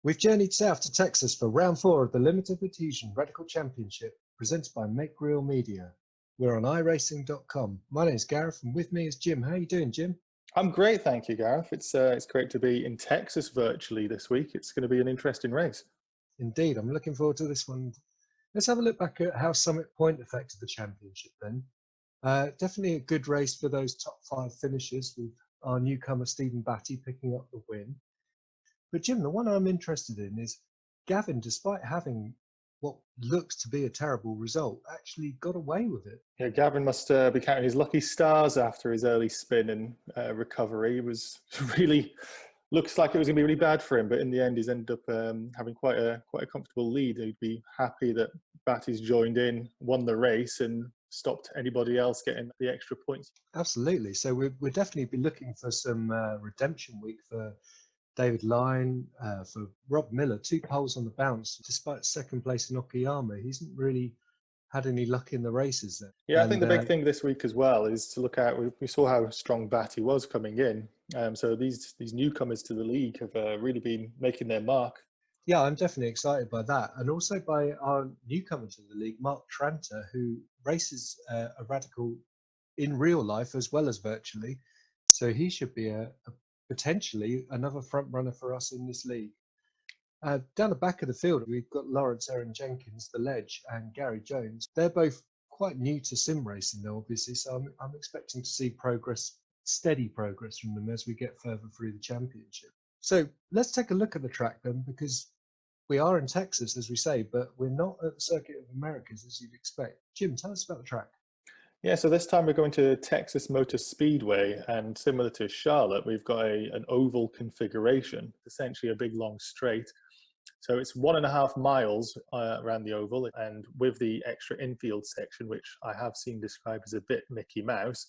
We've journeyed south to Texas for round 4 of the Limited Adhesion Radical Championship, presented by Make Real Media. We're on iRacing.com. My name is Gareth, and with me is Jim. How are you doing, Jim? I'm great, thank you, Gareth. It's great to be in Texas virtually this week. It's going to be an interesting race. Indeed, I'm looking forward to this one. Let's have a look back at how Summit Point affected the championship then. Definitely a good race for those top 5 finishers, with our newcomer Steve Battie picking up the win. But Jim, the one I'm interested in is Gavin, despite having what looks to be a terrible result, actually got away with it. Yeah, Gavin must be counting his lucky stars after his early spin and recovery. It was really looks like it was going to be really bad for him, but in the end, he's ended up having quite a comfortable lead. He'd be happy that Battie's joined in, won the race, and stopped anybody else getting the extra points. Absolutely. So we'll definitely be looking for some redemption week for David Lyne, for Rob Miller, 2 poles on the bounce. Despite second place in Okayama, he hasn't really had any luck in the races there. Yeah, I think the big thing this week as well is to look at, we saw how strong Battie was coming in. So these newcomers to the league have really been making their mark. Yeah, I'm definitely excited by that. And also by our newcomer to the league, Mark Tranter, who races a radical in real life as well as virtually. So he should be potentially another front runner for us in this league. Down the back of the field, we've got Laurence Erin-Jenkins, the Ledge, and Gari Jones. They're both quite new to sim racing, though, obviously, so I'm expecting to see steady progress from them as we get further through the championship. So let's take a look at the track then, because we are in Texas, as we say, but we're not at the Circuit of Americas, as you'd expect. Jim, tell us about the track. Yeah, so this time we're going to Texas Motor Speedway, and similar to Charlotte, we've got an oval configuration, essentially a big long straight. So it's 1.5 miles around the oval, and with the extra infield section, which I have seen described as a bit Mickey Mouse,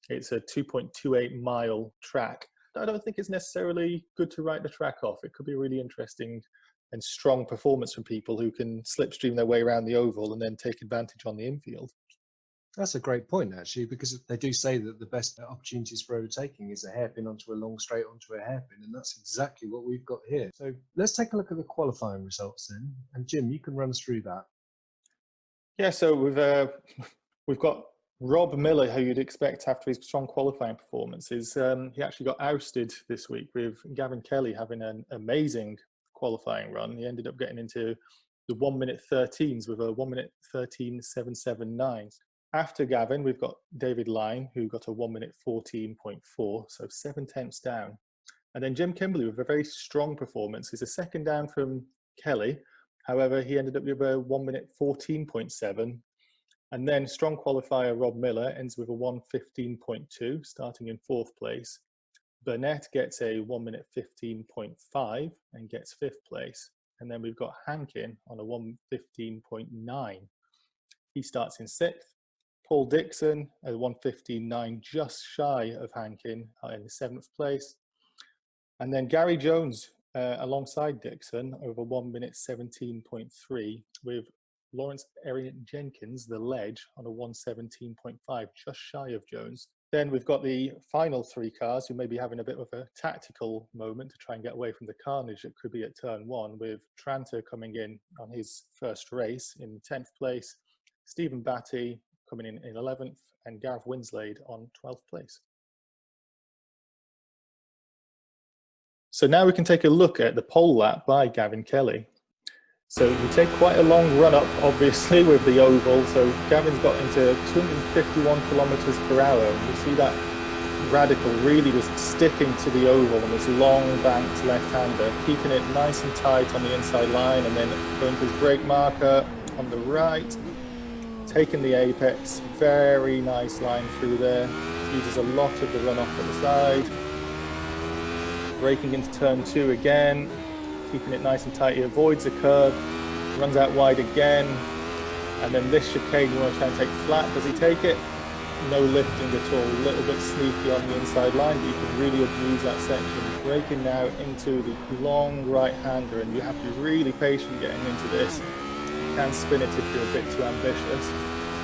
it's a 2.28 mile track. I don't think it's necessarily good to write the track off. It could be a really interesting and strong performance from people who can slipstream their way around the oval and then take advantage on the infield. That's a great point, actually, because they do say that the best opportunities for overtaking is a hairpin onto a long straight onto a hairpin, and that's exactly what we've got here. So let's take a look at the qualifying results then. And Jim, you can run us through that. Yeah, so we've got Rob Miller, who you'd expect after his strong qualifying performances. He actually got ousted this week, with Gavin Kelly having an amazing qualifying run. He ended up getting into the 1:13s with a 1:13.779. After Gavin, we've got David Lyne, who got a 1:14.4, so 7 tenths down. And then Jim Kimberley with a very strong performance. He's a second down from Kelly. However, he ended up with a 1:14.7. And then strong qualifier Rob Miller ends with a 1:15.2, starting in 4th place. Burnett gets a 1:15.5 and gets 5th place. And then we've got Hankin on a 1:15.9. He starts in 6th. Paul Dixon at 1:15.9, just shy of Hankin in the 7th place. And then Gari Jones alongside Dixon over 1:17.3, with Laurence Erin-Jenkins, the Ledge, on a 1:17.5, just shy of Jones. Then we've got the final 3 cars who may be having a bit of a tactical moment to try and get away from the carnage that could be at turn 1, with Tranter coming in on his first race in 10th place, Steve Battie coming in 11th, and Gareth Winslade on 12th place. So now we can take a look at the pole lap by Gavin Kelly. So we take quite a long run up, obviously, with the oval. So Gavin's got into 251 kilometers per hour. And you see that radical really just sticking to the oval on this long banked left-hander, keeping it nice and tight on the inside line, and then going for his brake marker on the right, taking the apex, very nice line through there, uses a lot of the runoff at the side, braking into turn 2 again, keeping it nice and tight. He avoids a curve, runs out wide again, and then this chicane you want to try and take flat. Does he take it? No lifting at all, a little bit sneaky on the inside line, but you can really abuse that section. Braking now into the long right-hander, and you have to be really patient getting into this. You can spin it if you're a bit too ambitious.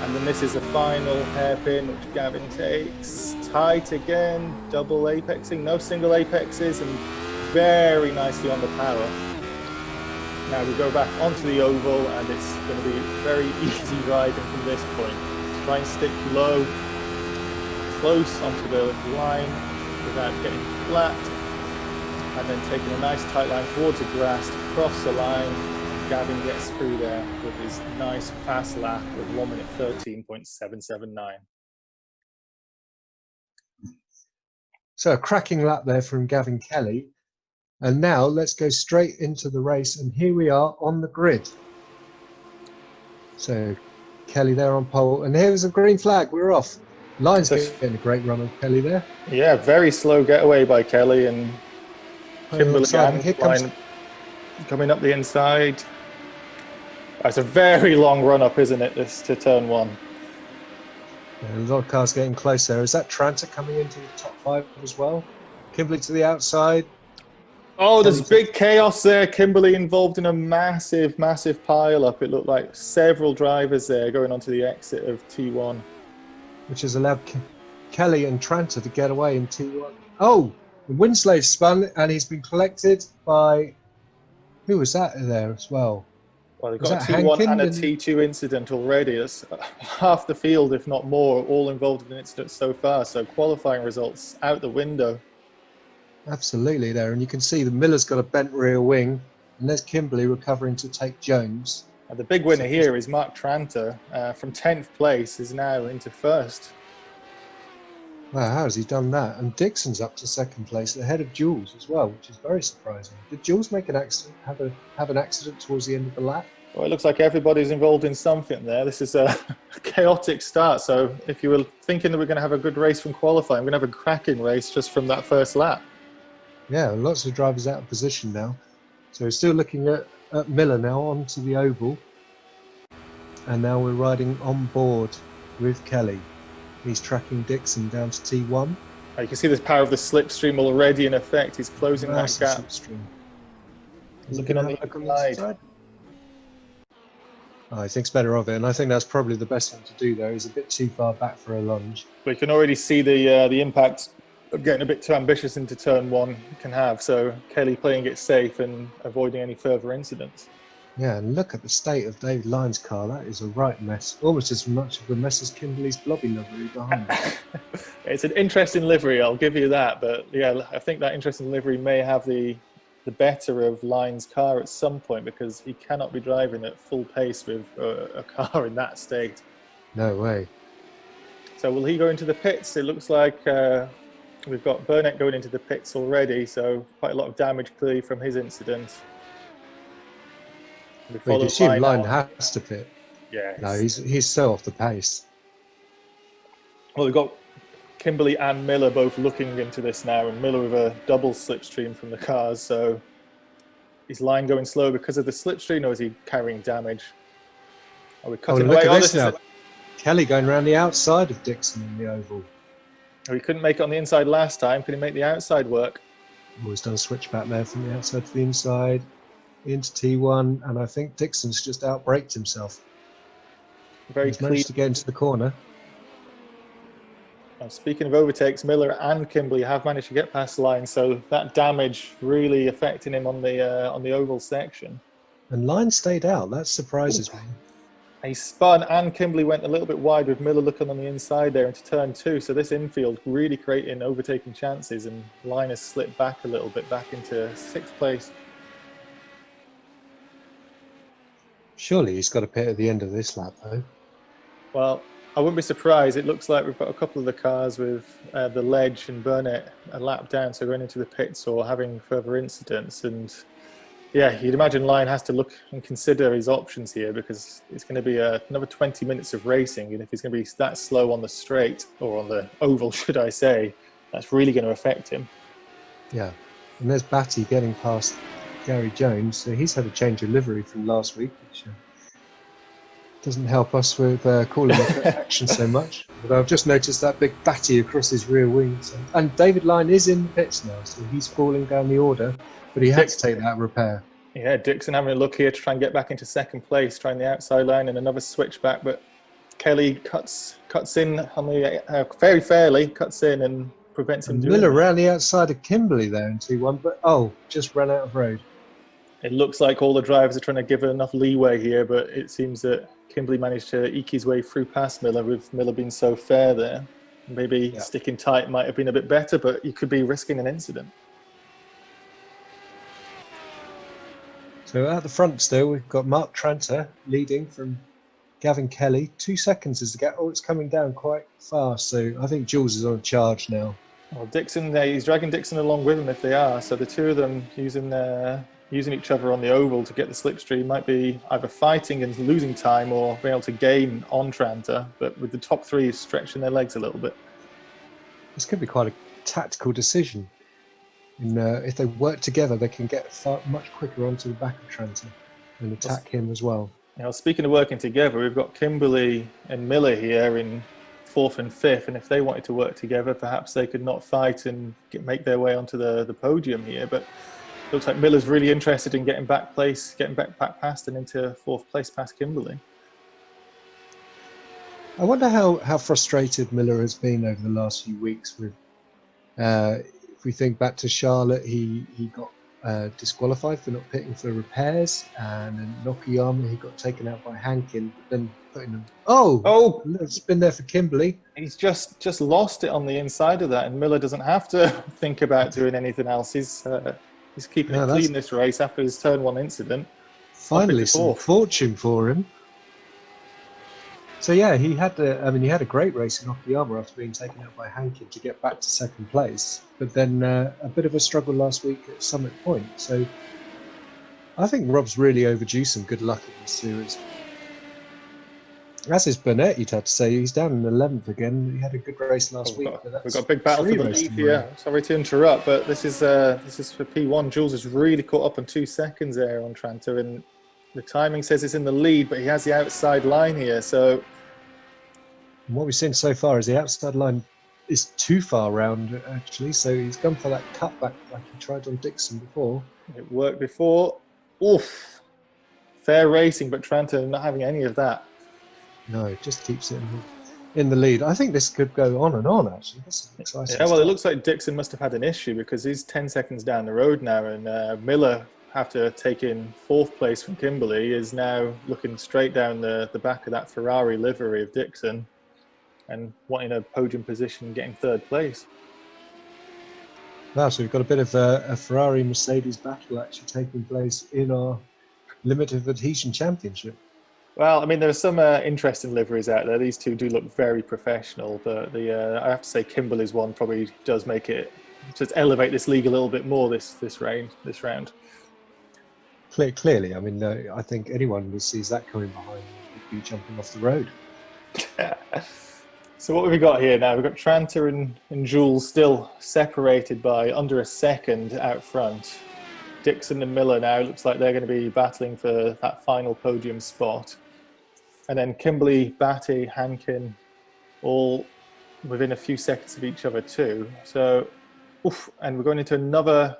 And then this is the final hairpin, which Gavin takes. Tight again, double apexing, no single apexes, and very nicely on the power. Now we go back onto the oval, and it's going to be very easy riding from this point. Try and stick low, close onto the line without getting flat, and then taking a nice tight line towards the grass to cross the line. Gavin gets through there with his nice fast lap with 1 minute 13.779. So a cracking lap there from Gavin Kelly. And now let's go straight into the race. And here we are on the grid. So Kelly there on pole. And here's a green flag. We're off. Lyne's getting a great run of Kelly there. Yeah, very slow getaway by Kelly and Kimberley and Lyne coming up the inside. It's a very long run up, isn't it, this to turn one? Yeah, a lot of cars getting closer. Is that Tranter coming into the top 5 as well? Kimberley to the outside. Oh, there's big chaos there. Kimberley involved in a massive, massive pile-up. It looked like several drivers there going onto the exit of T1. Which has allowed Kelly and Tranter to get away in T1. Oh, Winslade spun and he's been collected by... Who was that there as well? Well, they've got a T1 Hankin and a T2 incident already. That's half the field, if not more, all involved in an incident so far. So qualifying results out the window. Absolutely there. And you can see the Miller's got a bent rear wing. And there's Kimberley recovering to take Jones. And the big winner here is Mark Tranter. From 10th place is now into first. Wow, how has he done that? And Dixon's up to second place ahead of Jools as well, which is very surprising. Did Jools make an accident, have an accident towards the end of the lap? Well, it looks like everybody's involved in something there. This is a chaotic start. So if you were thinking that we're going to have a good race from qualifying, we're going to have a cracking race just from that first lap. Yeah, lots of drivers out of position now. So we're still looking at Miller now onto the oval. And now we're riding on board with Kelly. He's tracking Dixon down to T1. You can see the power of the slipstream already in effect. He's closing that gap. Slipstream. Looking on the inside. Oh, he thinks better of it, and I think that's probably the best thing to do there. He's a bit too far back for a lunge. But you can already see the impact of getting a bit too ambitious into turn one can have. So Kelly playing it safe and avoiding any further incidents. Yeah, and look at the state of David Lyne's car. That is a right mess. Almost as much of a mess as Kimberley's blobby livery behind it. It's an interesting livery, I'll give you that. But yeah, I think that interesting livery may have the better of Lyne's car at some point, because he cannot be driving at full pace with a car in that state. No way. So will he go into the pits? It looks like we've got Burnett going into the pits already, so quite a lot of damage clearly from his incident. We'd assume Lyne has to pit. Yeah. No, he's so off the pace. Well, we've got Kimberley and Miller both looking into this now, and Miller with a double slipstream from the cars. So is Lyne going slow because of the slipstream, or is he carrying damage? Are we cutting away? Look at this now. Kelly going around the outside of Dixon in the oval. Oh, he couldn't make it on the inside last time. Can he make the outside work? Always done a switch back there from the outside to the inside into T1, and I think Dixon's just outbraked himself. He's managed to get into the corner. And speaking of overtakes, Miller and Kimberley have managed to get past Lyne, so that damage really affecting him on the oval section. And Lyne stayed out. That surprises me. He spun, and Kimberley went a little bit wide with Miller looking on the inside there into turn 2. So this infield really creating overtaking chances, and Lyne has slipped back a little bit, back into 6th place. Surely he's got a pit at the end of this lap, though. Well, I wouldn't be surprised. It looks like we've got a couple of the cars with the Ledge and Burnett a lap down, so going into the pits or having further incidents. And yeah, you'd imagine Lyne has to look and consider his options here, because it's going to be another 20 minutes of racing. And if he's going to be that slow on the straight, or on the oval, should I say, that's really going to affect him. Yeah, and there's Battie getting past Gari Jones. So he's had a change of livery from last week, which doesn't help us with calling the action so much. But I've just noticed that big Battie across his rear wing. So, and David Lyne is in the pits now, so he's falling down the order, but he had to take that repair. Yeah, Dixon having a look here to try and get back into 2nd place, trying the outside line and another switchback, but Kelly cuts in on the very fairly, cuts in and prevents him doing Miller around the outside of Kimberley there in T1, but just ran out of road. It looks like all the drivers are trying to give it enough leeway here, but it seems that Kimberley managed to eke his way through past Miller, with Miller being so fair there. Maybe sticking tight might have been a bit better, but you could be risking an incident. So at the front still, we've got Mark Tranter leading from Gavin Kelly. 2 seconds is the gap. Oh, it's coming down quite fast. So I think Jools is on charge now. Well, Dixon, he's dragging Dixon along with him if they are. So the two of them using each other on the oval to get the slipstream might be either fighting and losing time or being able to gain on Tranter. But with the top three stretching their legs a little bit. This could be quite a tactical decision. And if they work together, they can get much quicker onto the back of Tranter and attack him as well. Now, speaking of working together, we've got Kimberley and Miller here in 4th and 5th, and if they wanted to work together, perhaps they could not fight and make their way onto the podium here. But it looks like Miller's really interested in getting back past and into 4th place past Kimberley. I wonder how frustrated Miller has been over the last few weeks with. If we think back to Charlotte, he got disqualified for not pitting for repairs, and in Nakayama he got taken out by Hankin, but then putting him. Oh! It's been there for Kimberley. He's just lost it on the inside of that, and Miller doesn't have to think about doing anything else. He's keeping it clean this race after his turn 1 incident. Finally, some fortune for him. So yeah, he had a great race in Nakayama after being taken out by Hankin to get back to 2nd place, but then a bit of a struggle last week at Summit Point. So I think Rob's really overdue some good luck in this series. As is Burnett, you'd have to say. He's down in 11th again. He had a good race last week. We've got a big battle for the lead here. Sorry to interrupt, but this is for P1. Jools has really caught up on 2 seconds there on Tranter, and the timing says it's in the lead, but he has the outside line here. So what we've seen so far is the outside line is too far round, actually. So he's gone for that cutback like he tried on Dixon before. It worked before. Oof. Fair racing, but Tranter not having any of that. No, it just keeps it in the lead. I think this could go on and on, actually. This is exciting. Yeah, well, it looks like Dixon must have had an issue because he's 10 seconds down the road now, and Miller, after taking 4th place from Kimberley, is now looking straight down the back of that Ferrari livery of Dixon and wanting a podium position, getting 3rd place. Wow, so we've got a bit of a Ferrari-Mercedes battle actually taking place in our limited adhesion championship. Well, I mean, there are some interesting liveries out there. These two do look very professional, but I have to say Kimberley's one probably does make it just elevate this league a little bit more this round. Clearly, I mean, I think anyone who sees that coming behind would be jumping off the road. So what have we got here now? We've got Tranter and Jools still separated by under a second out front. Dixon and Miller now looks like they're going to be battling for that final podium spot. And then Kimberley, Battie, Hankin, all within a few seconds of each other too. So, and we're going into another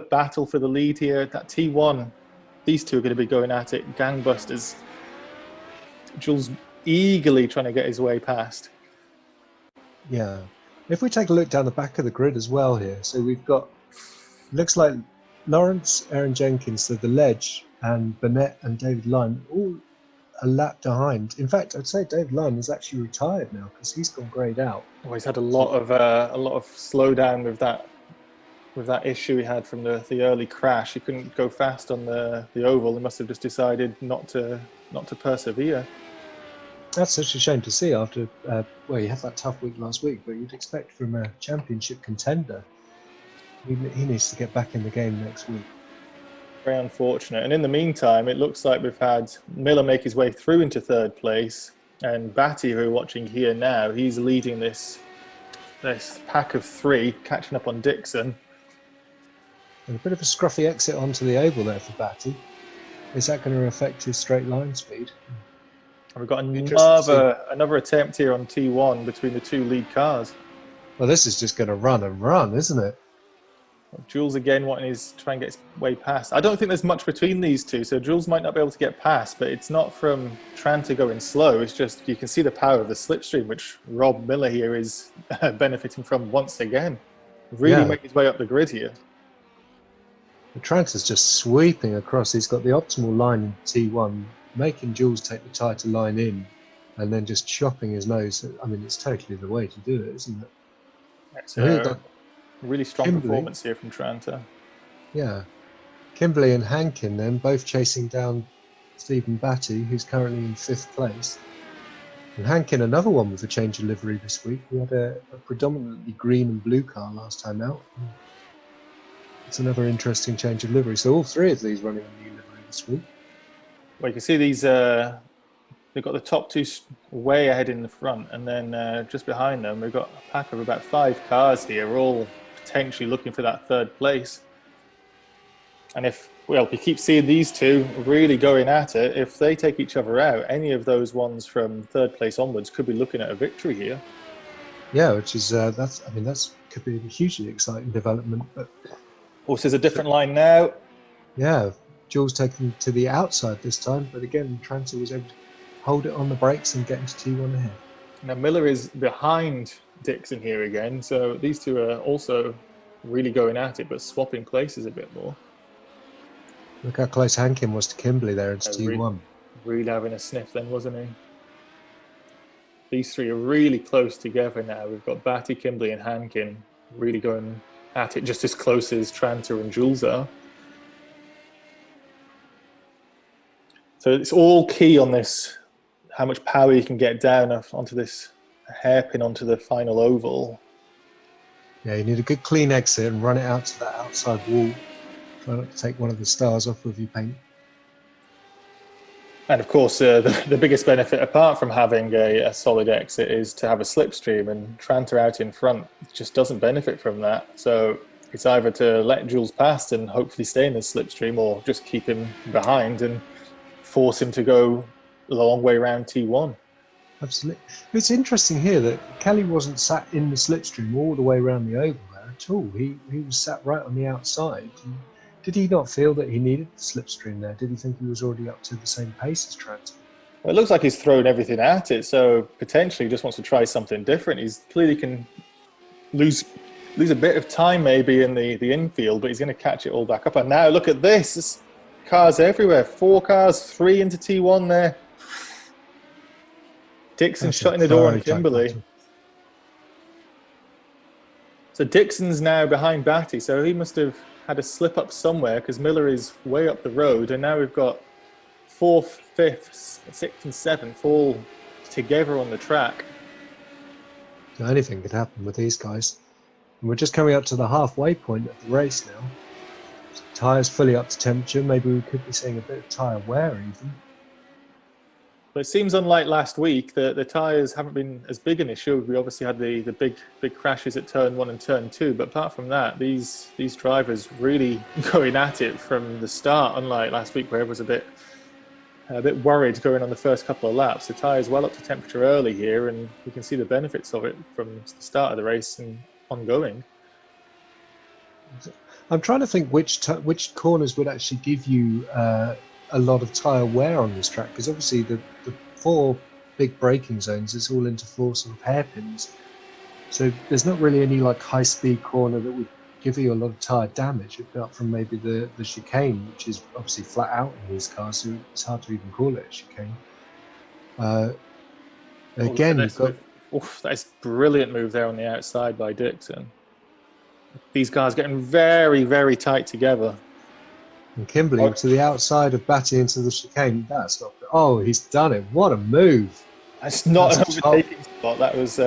battle for the lead here. That T1, these two are going to be going at it, gangbusters. Jools eagerly trying to get his way past. Yeah. If we take a look down the back of the grid as well here, so we've got, looks like Laurence Erin-Jenkins, so the Ledge, and Burnett and David Lyne all a lap behind. In fact, I'd say David Lyne is actually retired now because he's gone greyed out. Well, he's had a lot of slowdown with that issue he had from the early crash. He couldn't go fast on the oval. He must have just decided not to persevere. That's such a shame to see after, he had that tough week last week, but you'd expect from a championship contender, he needs to get back in the game next week. Very unfortunate. And in the meantime, it looks like we've had Miller make his way through into 3rd place, and Battie, who we're watching here now, he's leading this pack of 3, catching up on Dixon. And a bit of a scruffy exit onto the oval there for Battie. Is that going to affect his straight line speed? And we've got another attempt here on T1 between the 2 lead cars. Well, this is just going to run and run, isn't it? Jools again wanting to try and get his way past. I don't think there's much between these two, so Jools might not be able to get past, but it's not from Tranter going slow. It's just you can see the power of the slipstream, which Rob Miller here is benefiting from once again. Really make his way up the grid here. The Tranter's just sweeping across. He's got the optimal line in T1, making Jools take the tyre to line in, and then just chopping his nose. I mean, it's totally the way to do it, isn't it? It's So here a really strong Kimberley. performance here from Tranter. Yeah. Kimberley and Hankin then both chasing down Steve Battie, who's currently in 5th place. And Hankin, another one with a change of livery this week. We had a predominantly green and blue car last time out. It's another interesting change of livery. So all 3 of these running a new livery this week. Well, you can see these, they've got the top 2 way ahead in the front, and then just behind them, we've got a pack of about 5 cars here, all potentially looking for that 3rd place. And if we keep seeing these 2 really going at it, if they take each other out, any of those ones from 3rd place onwards could be looking at a victory here. Yeah, which is that's could be a hugely exciting development. But horses a different line now. Yeah, Jools taken to the outside this time, but again, Tranter was able to hold it on the brakes and get into T1 ahead. Now Miller is behind Dixon here again, so these 2 are also really going at it, but swapping places a bit more. Look how close Hankin was to Kimberley there into T1. Really having a sniff then, wasn't he? These 3 are really close together now. We've got Battie, Kimberley and Hankin really going at it just as close as Tranter and Jools are. So it's all key on this, how much power you can get down onto this hairpin onto the final oval. Yeah, you need a good clean exit and run it out to that outside wall. Try not to take one of the stars off with your paint. And of course, the biggest benefit, apart from having a solid exit, is to have a slipstream. And Tranter out in front just doesn't benefit from that. So it's either to let Jools past and hopefully stay in the slipstream, or just keep him behind and force him to go a long way around T1. Absolutely. It's interesting here that Kelly wasn't sat in the slipstream all the way around the oval there at all. He was sat right on the outside. Did he not feel that he needed the slipstream there? Did he think he was already up to the same pace as Tranter? Well, it looks like he's thrown everything at it, so potentially he just wants to try something different. He's clearly can lose a bit of time maybe in the infield, but he's going to catch it all back up. And now look at this. There's cars everywhere. 4 cars, 3 into T1 there. Dixon shutting the door on Kimberley. So Dixon's now behind Battie, so he must have had a slip up somewhere, because Miller is way up the road, and now we've got 4th, 5th, 6th and 7th all together on the track. So anything could happen with these guys. And we're just coming up to the halfway point of the race now. Tyres fully up to temperature. Maybe we could be seeing a bit of tyre wear even. But it seems unlike last week that the tyres haven't been as big an issue. We obviously had the big crashes at turn 1 and turn 2, but apart from that, these drivers really going at it from the start. Unlike last week, where it was a bit worried going on the first couple of laps. The tyres well up to temperature early here, and you can see the benefits of it from the start of the race and ongoing. I'm trying to think which corners would actually give you a lot of tyre wear on this track, because obviously the 4 big braking zones, it's all into 4 sort of hairpins, so there's not really any like high speed corner that would give you a lot of tyre damage, apart from maybe the chicane, which is obviously flat out in these cars, so it's hard to even call it a chicane. Again, you've got... That's a brilliant move there on the outside by Dixon. These guys getting very, very tight together. And Kimberley to the outside of Battie into the chicane. That's not... Oh, he's done it. What a move. That's not an overtaking spot. That was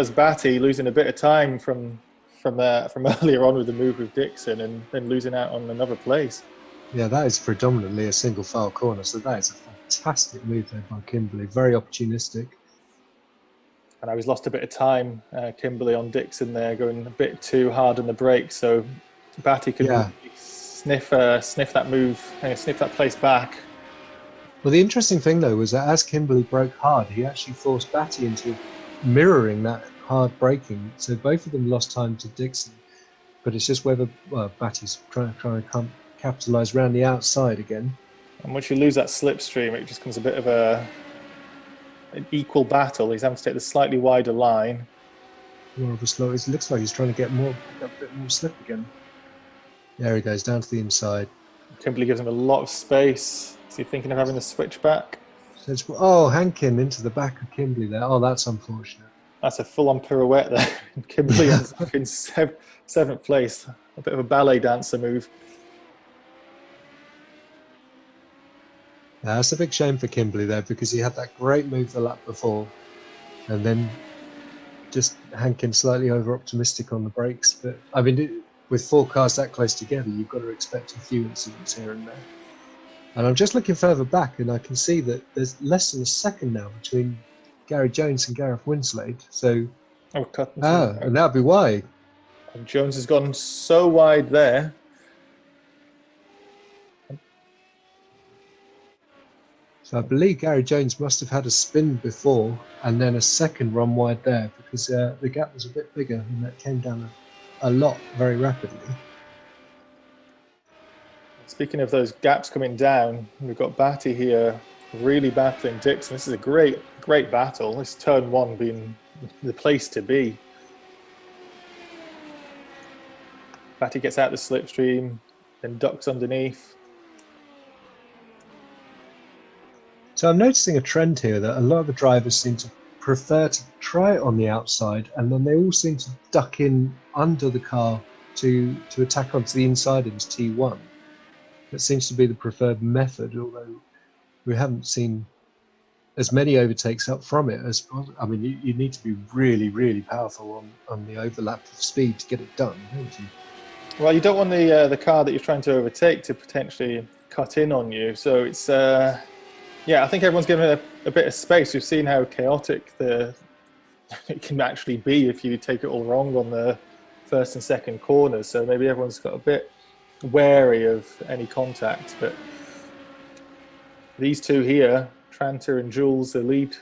Battie losing a bit of time from earlier on with the move with Dixon, and then losing out on another place. Yeah, that is predominantly a single file corner, so that is a fantastic move there by Kimberley. Very opportunistic. And I was lost a bit of time, Kimberley on Dixon there, going a bit too hard on the brakes, so Battie could sniff that move, sniff that place back. Well, the interesting thing though was that as Kimberley broke hard, he actually forced Battie into mirroring that hard braking, so both of them lost time to Dixon. But it's just whether Battie's trying to capitalise around the outside again. And once you lose that slipstream, it just becomes a bit of an equal battle. He's having to take the slightly wider line. More of a slow. It looks like he's trying to get a bit more slip again. There he goes, down to the inside. Kimberley gives him a lot of space. Is he thinking of having the switch back? Oh, Hankin into the back of Kimberley there. Oh, that's unfortunate. That's a full-on pirouette there. Kimberley ends up in seventh place. A bit of a ballet dancer move. That's a big shame for Kimberley there, because he had that great move the lap before, and then just Hankin slightly over-optimistic on the brakes. But I mean, with 4 cars that close together, you've got to expect a few incidents here and there. And I'm just looking further back, and I can see that there's less than a second now between Gari Jones and Gareth Winslade. So, and that'd be why. And Jones has gone so wide there. So I believe Gari Jones must have had a spin before and then a second run wide there, because the gap was a bit bigger and that came down a lot very rapidly. Speaking of those gaps coming down, we've got Battie here really battling Dixon. This is a great battle. This turn 1 being the place to be. Battie gets out the slipstream, then ducks underneath. So I'm noticing a trend here that a lot of the drivers seem to prefer to try it on the outside, and then they all seem to duck in under the car to attack onto the inside into T1. That seems to be the preferred method, although we haven't seen as many overtakes up from it as, I mean, you need to be really, really powerful on the overlap of speed to get it done, don't you? Well, you don't want the car that you're trying to overtake to potentially cut in on you. So it's, yeah, I think everyone's given it a bit of space. We've seen how chaotic it can actually be if you take it all wrong on the first and second corners. So maybe everyone's got a bit wary of any contact. But these two here, Tranter and Jools, the lead,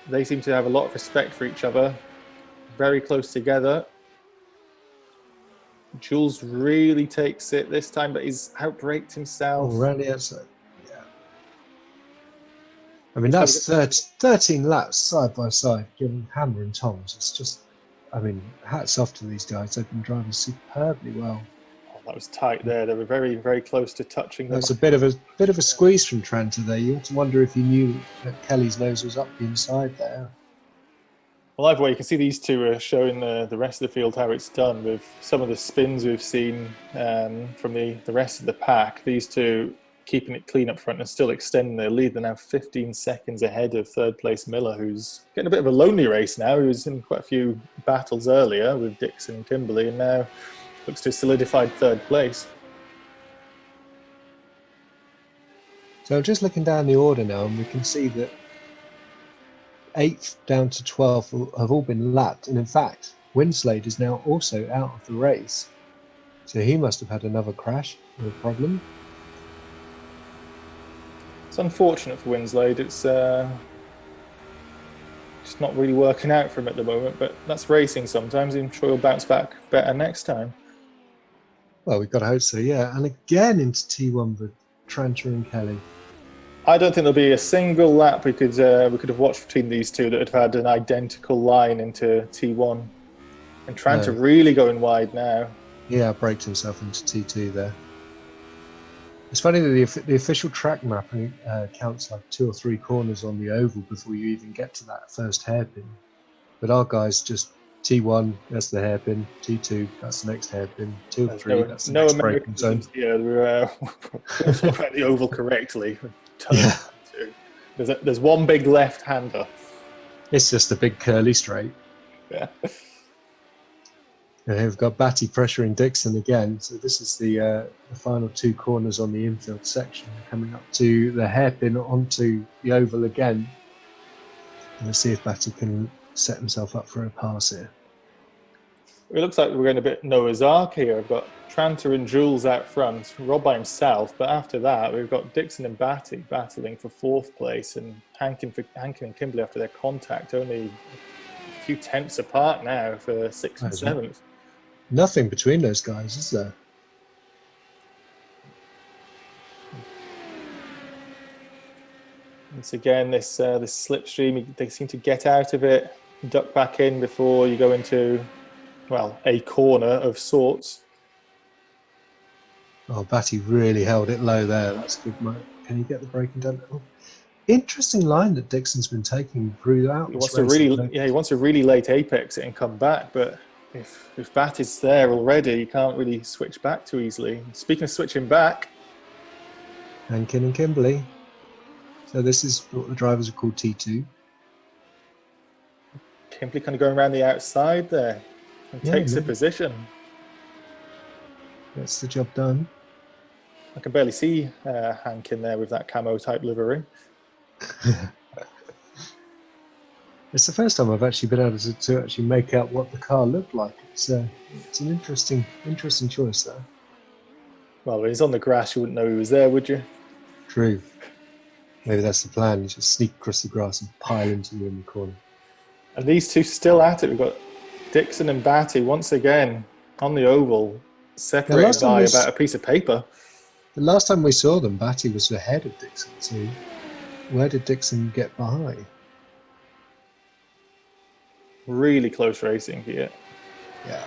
they seem to have a lot of respect for each other. Very close together. Jools really takes it this time, but he's outbraked himself. Oh, around the outside. Yeah. I mean, that's 13 laps side by side, giving hammer and tongs. It's just, I mean, hats off to these guys. They've been driving superbly well. Oh, that was tight there. They were very, very close to touching. That's a bit of a squeeze from Tranter there. You have to wonder if he knew that Kelly's nose was up the inside there. Well, either way, you can see these two are showing the rest of the field how it's done with some of the spins we've seen from the rest of the pack. These two keeping it clean up front and still extending their lead. They're now 15 seconds ahead of third place Miller, who's getting a bit of a lonely race now. He was in quite a few battles earlier with Dixon and Kimberley, and now looks to have solidified third place. So just looking down the order now, and we can see that 8th down to 12th have all been lapped, and in fact Winslade is now also out of the race, so he must have had another crash or a problem. It's unfortunate for Winslade. It's just not really working out for him at the moment, but that's racing sometimes. I'm sure he'll bounce back better next time. Well, we've got to hope so, yeah. And again into T1 with Tranter and Kelly. I don't think there'll be a single lap we could have watched between these two that had had an identical line into T1. And Tranter really going wide now. Yeah, braked himself into T2 there. It's funny that the official track map counts like 2 or 3 corners on the oval before you even get to that first hairpin. But our guys just T1, that's the hairpin. T2, that's the next hairpin. 2 or 3, that's the next braking zone. Yeah, we're talking about the oval correctly. Yeah. There's one big left-hander. It's just a big curly straight. Yeah. And we've got Battie pressuring Dixon again. So this is the final 2 corners on the infield section. Coming up to the hairpin onto the oval again. And let's see if Battie can set himself up for a pass here. It looks like we're going a bit Noah's Ark here. We've got Tranter and Jools out front, Rob by himself. But after that, we've got Dixon and Battie battling for 4th place, and Hankin and Kimberley after their contact, only a few tenths apart now for 6th and 7th. Nothing between those guys, is there? Once again, this slipstream, they seem to get out of it, duck back in before you go into, well, a corner of sorts. Oh, Battie really held it low there. That's good. Can you get the braking done? Oh, interesting line that Dixon's been taking throughout He this wants to race. really, he wants a really late apex it and come back, but if Battie's there already, you can't really switch back too easily. Speaking of switching back, Hankin and Kimberley. So this is what the drivers are called T2. Kimberley kind of going around the outside there and takes a position. Gets the job done. I can barely see Hankin there with that camo type livery. It's the first time I've actually been able to actually make out what the car looked like. It's an interesting choice there. Well, when he's on the grass, you wouldn't know he was there, would you? True. Maybe that's the plan. You just sneak across the grass and pile into you in the corner. And these two still at it. We've got Dixon and Battie once again on the oval, separated by about a piece of paper. The last time we saw them, Battie was ahead of Dixon. So where did Dixon get behind? Really close racing here. Yeah.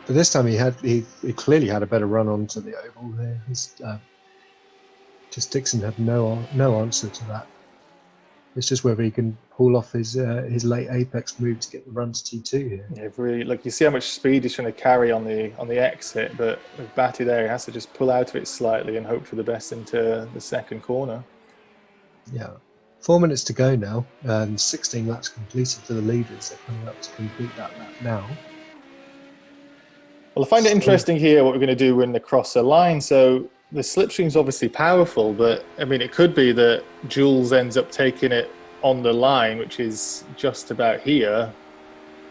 But this time he clearly had a better run onto the oval there. Just Dixon had no answer to that. It's just whether he can pull off his late apex move to get the run to T2 here. Yeah, really. Like you see how much speed he's trying to carry on the exit, but with Battie there, he has to just pull out of it slightly and hope for the best into the second corner. Yeah. 4 minutes to go now, and 16 laps completed for the leaders. They're coming up to complete that lap now. Well, I find it interesting here what we're going to do when they cross the line. So the slipstream's obviously powerful, but I mean, it could be that Jools ends up taking it on the line, which is just about here.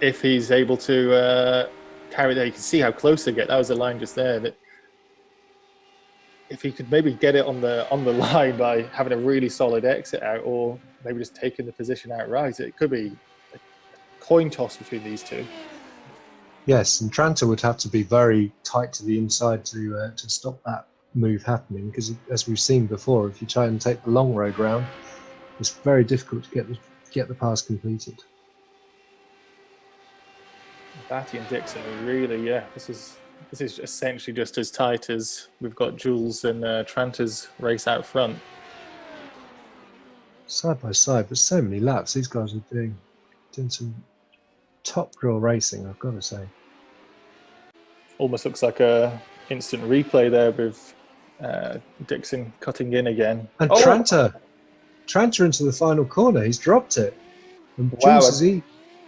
If he's able to carry that, you can see how close they get. That was the line just there. That if he could maybe get it on the line by having a really solid exit out, or maybe just taking the position outright, it could be a coin toss between these two. Yes, and Tranter would have to be very tight to the inside to stop that move happening, because as we've seen before, if you try and take the long road round, it's very difficult to get the pass completed. Battie and Dixon are really, this is essentially just as tight as we've got Jools and Tranter's race out front. Side by side, but so many laps. These guys are doing some top draw racing, I've got to say. Almost looks like a instant replay there with Dixon cutting in again. And Tranter into the final corner. He's dropped it. And wow, I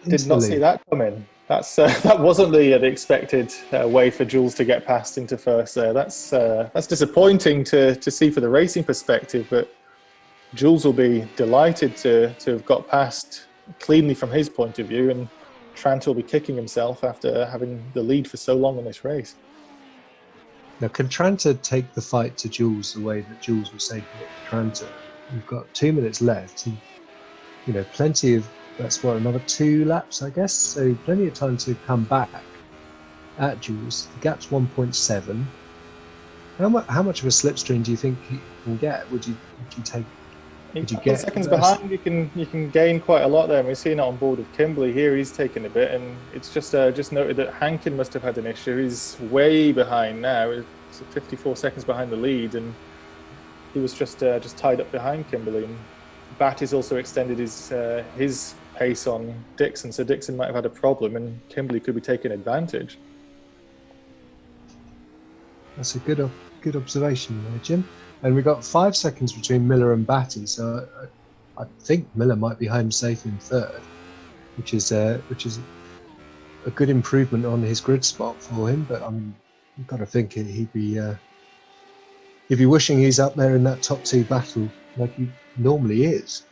did not see that come in. That's that wasn't the expected way for Jools to get past into first there. That's disappointing to see for the racing perspective, but Jools will be delighted to have got past cleanly from his point of view, and Tranter will be kicking himself after having the lead for so long in this race. Now, can Tranter take the fight to Jools the way that Jools was taking it to Tranter? We've got 2 minutes left. And, plenty of, that's what, another 2 laps, I guess. So plenty of time to come back at Jools. The gap's 1.7. How much of a slipstream do you think he can get? Would you take? Would you get seconds behind? You can gain quite a lot there. And we're seeing it on board with Kimberley here. He's taking a bit, and it's just noted that Hankin must have had an issue. He's way behind now. It's 54 seconds behind the lead, and he was just tied up behind Kimberley. And Battie's also extended his pace on Dixon, so Dixon might have had a problem, and Kimberley could be taking advantage. That's a good observation there, Jim. And we've got 5 seconds between Miller and Battie, so I think Miller might be home safe in third, which is a good improvement on his grid spot for him. But I mean, you've got to think he'd be wishing he's up there in that top 2 battle like he normally is.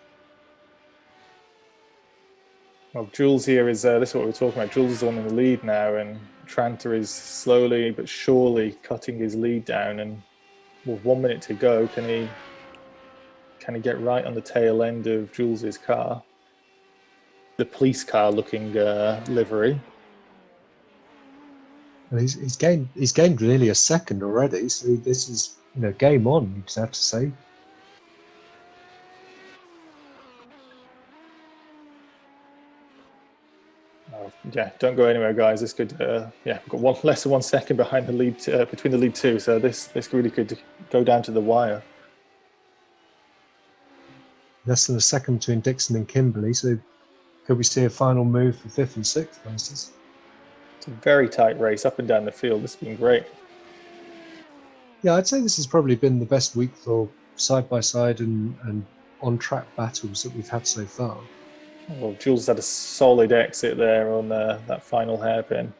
Well, Jools here is this is what we're talking about. Jools is on in the lead now, and Tranter is slowly but surely cutting his lead down, and with 1 minute to go, can he get right on the tail end of Jools' car? The police car looking livery. And he's gained nearly a second already, so this is game on, you'd have to say. Oh, yeah, don't go anywhere, guys. This could, yeah, we've got less than 1 second behind the lead, between the lead two. So this really could go down to the wire. Less than a second between Dixon and Kimberley. So could we see a final move for 5th and 6th places? It's a very tight race up and down the field. This has been great. Yeah, I'd say this has probably been the best week for side-by-side and on-track battles that we've had so far. Well, Jools had a solid exit there on that final hairpin.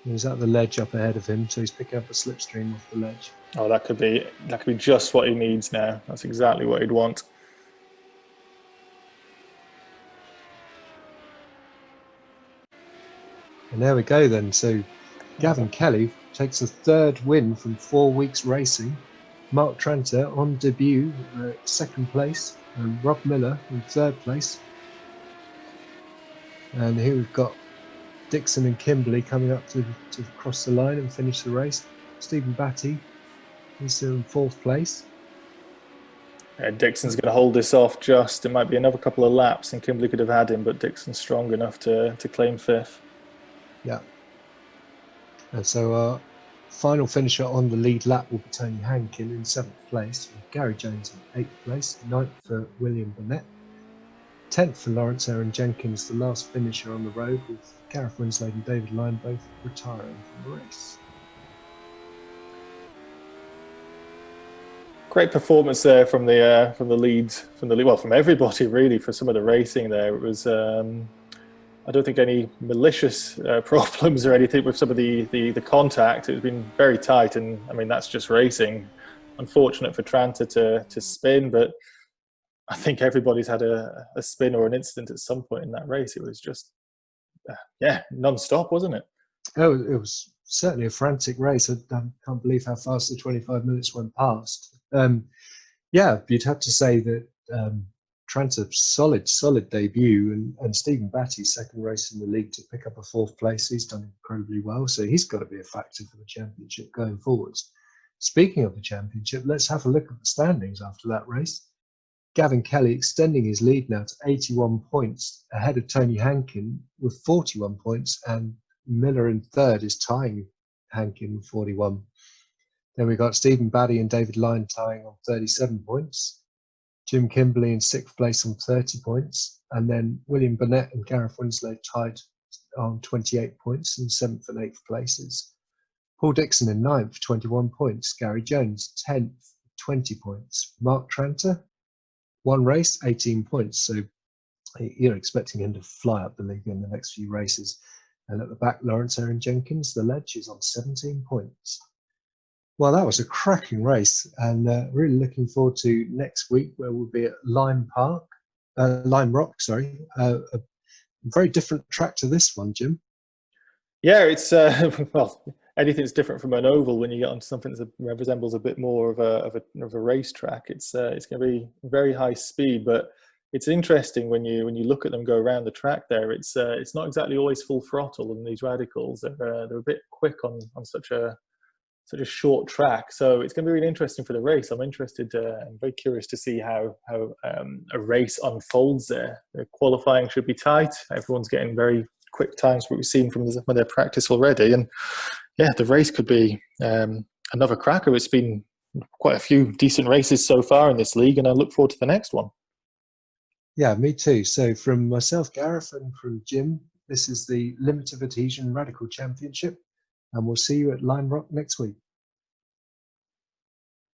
He's at the ledge up ahead of him, so he's picking up a slipstream off the ledge. Oh, that could be just what he needs now. That's exactly what he'd want. And there we go then. So Gavin Kelly takes a 3rd win from 4 weeks racing. Mark Tranter on debut, 2nd place, and Rob Miller in 3rd place. And here we've got Dixon and Kimberley coming up to cross the line and finish the race. Steve Battie is in 4th place. Dixon's going to hold this off just. It might be another couple of laps and Kimberley could have had him, but Dixon's strong enough to claim 5th. Yeah. And so our final finisher on the lead lap will be Tony Hankin in 7th place, with Gari Jones in 8th place, 9th for William Burnett, 10th for Laurence Erin-Jenkins, the last finisher on the road, with Gareth Winslade and David Lyne both retiring from the race. Great performance there from the lead, well, from everybody really for some of the racing there. It was I don't think any malicious problems or anything with some of the contact. It's been very tight, and I mean that's just racing. Unfortunate for Tranter to spin, but I think everybody's had a spin or an incident at some point in that race. It was just yeah, non-stop, wasn't it? Oh, it was certainly a frantic race. I can't believe how fast the 25 minutes went past. Yeah, you'd have to say that Tranter's solid debut, and Steve Battie's 2nd race in the league to pick up a 4th place. He's done incredibly well, so he's got to be a factor for the championship going forwards. Speaking of the championship, let's have a look at the standings after that race. Gavin Kelly extending his lead now to 81 points ahead of Tony Hankin with 41 points, and Miller in 3rd is tying Hankin with 41. Then we've got Stephen Battie and David Lyne tying on 37 points. Jim Kimberley in 6th place on 30 points. And then William Burnett and Gareth Winslade tied on 28 points in 7th and 8th places. Paul Dixon in 9th, 21 points. Gari Jones, 10th, 20 points. Mark Tranter, 1 race, 18 points. So you're expecting him to fly up the league in the next few races. And at the back, Laurence Erin-Jenkins, the ledge, is on 17 points. Well, that was a cracking race, and really looking forward to next week, where we'll be at Lyne Rock. A very different track to this one, Jim. Yeah, it's well, anything's different from an oval when you get onto something that resembles a bit more of a racetrack. It's going to be very high speed, but it's interesting when you look at them go around the track there. It's not exactly always full throttle, and these radicals they're a bit quick on such a short track. So it's going to be really interesting for the race. I'm interested, I'm very curious to see how a race unfolds there. The qualifying should be tight. Everyone's getting very quick times, what we've seen from their practice already. And yeah, the race could be another cracker. It's been quite a few decent races so far in this league, and I look forward to the next one. Yeah, me too. So from myself, Gareth, and from Jim, this is the Limited Adhesion Radical Championship, and we'll see you at Lyne Rock next week.